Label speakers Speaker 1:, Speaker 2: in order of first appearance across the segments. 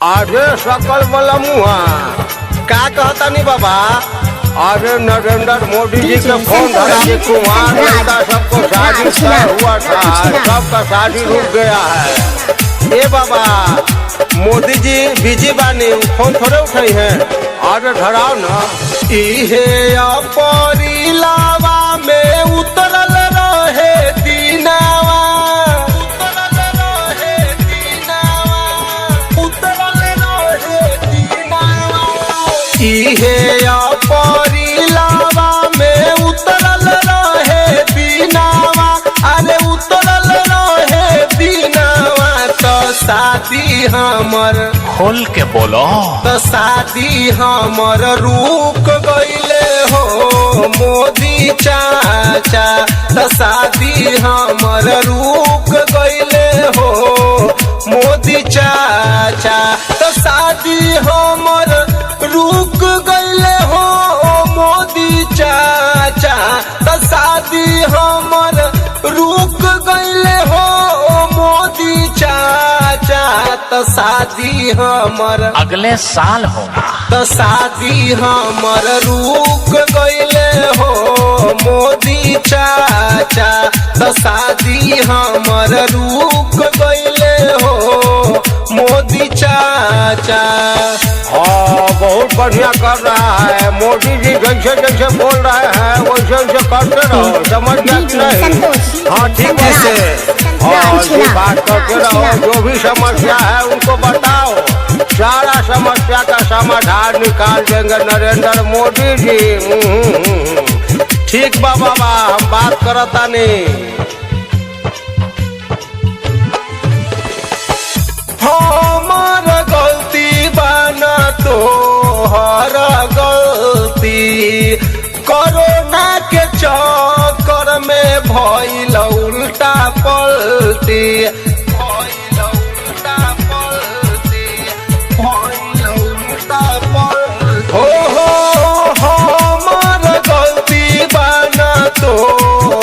Speaker 1: अरे सकल वाला मुहा का कहता नहीं बाबा। अरे नरेंद्र मोदी जी के फोन धरा के कुमार नेता सबको शादी तय हुआ था, सबका शादी रुक गया है। ए बाबा मोदी जी बिजी बानी, फोन थोड़े उठाई है। अरे धराओ ना। इहे अपरिलावा में उतरल रहे दीनावा, इहे अपरिलावा में उतरल रहे दीनावा। अरे उतरल रहे दीनावा तो शादी हमर
Speaker 2: खोल के बोलो।
Speaker 1: तो शादी हमर रुक गईले हो मोदी चाचा। तो शादी हमर रुक गईले हो मोदी चाचा। तो शादी हमर रुक गईले हो मोदी चाचा। तो शादी हमर रुक गईले हो मोदी चाचा। तो शादी हमर
Speaker 2: अगले साल होगा।
Speaker 1: तो शादी हमर रुक गईले हो मोदी चाचा। तो शादी हमर रुक गईले हो मोदी चाचा। हाँ बहुत बढ़िया कर रहा है मोदी जी, जैसे जैसे बोल रहे हैं वैसे वैसे करते रहो, समझ गया नहीं। हाँ ठीक है, हाँ बात करते रहो, जो भी समस्या है उनको बताओ, सारा समस्या का समाधान निकाल देंगे नरेंद्र मोदी जी। ठीक बाबा हम बात करता नहीं। हमार गलती बना तो हर गलती, कोरोना के चक्कर में भइल उल्टा पलटी। भइल उल्टा पलटी, भइल उल्टा पलटी। हो हमार गलती बना तो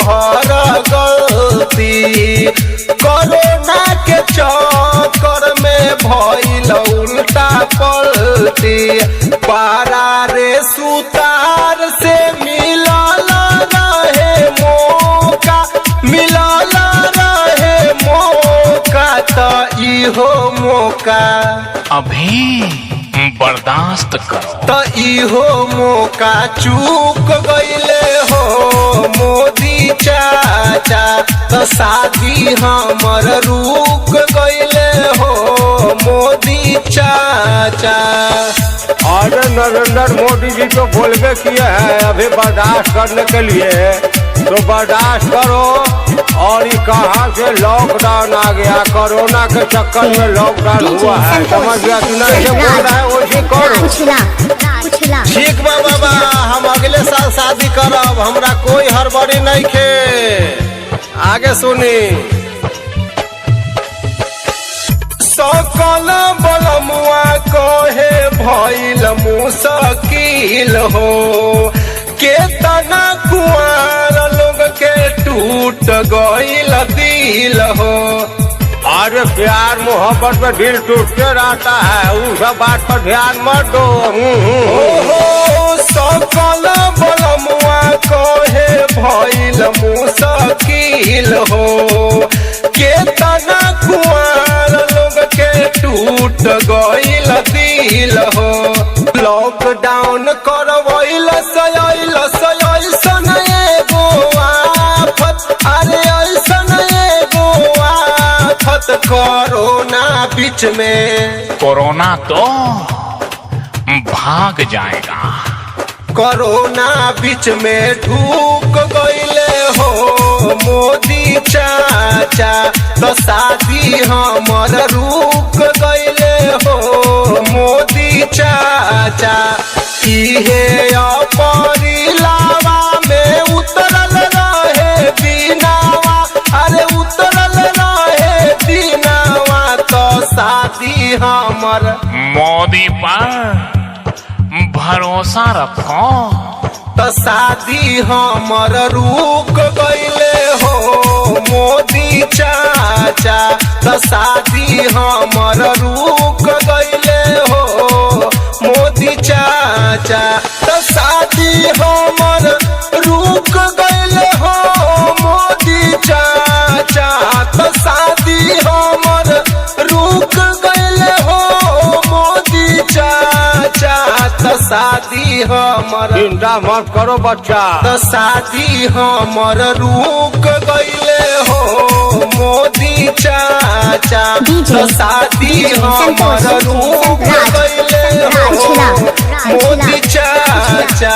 Speaker 1: हर गलती, कोरोना के चक्कर में भइल उल्टा पलटी। पारा रे सुतार से मिलल रहे मौका, मिलल रहे मौका। तो इहो मौका
Speaker 2: अभी बर्दाश्त करो।
Speaker 1: तो इहो मौका चूक गईले हो मोदी चाचा। तो शादी हमर रुक गईले हो मोदी चाचा। अरे नरेंद्र मोदी जी तो बोलबे किए हैं अभी बर्दाश्त करने के लिए, तो बर्दाश्त करो। और ये कहाँ से लॉकडाउन आ गया, कोरोना के चक्कर में लॉकडाउन हुआ है, समझ गया कि नहीं। जो बोल रहा है वैसे करो। ठीक बा बाबा, हम अगले साल शादी करब, हमरा कोई हड़बड़ी नहीं खे। आगे सुनी। सकल बलमुआ कहे भइल मुश्किल हो, केतना कुआर लोग के टूट गइल दिल हो। अरे प्यार मोहब्बत में दिल टूटते रहता है, उस सब बात पर ध्यान मत दो। सकल बलमुआ कहे भइल मुश्किल हो, केतना कुआर लोग के टूट गइल दिल हो। लॉकडाउन करवइल ऐसन एगो आफत। अरे ऐसन एगो आफत कोरोना बीच में।
Speaker 2: कोरोना तो भाग जाएगा।
Speaker 1: कोरोना बीच में ढूक गईले हो मोदी चाचा। तो शादी हमर रुक गईले हो मोदी चाचा। इहे अपरिलावा में उतरल रहे दीनावा। अरे उतरल रहे दीनावा तो शादी हमर।
Speaker 2: मोदी पर भरोसा रखो।
Speaker 1: तो शादी हमर रुक गईले हो मोदी चाचा। तो शादी हमर रुक गईले तो शादी हमर
Speaker 3: चिंता मत करो बच्चा।
Speaker 1: तो शादी हमर रुक गईले हो मोदी चाचा। तो शादी हमर रुक गईले हो मोदी चाचा।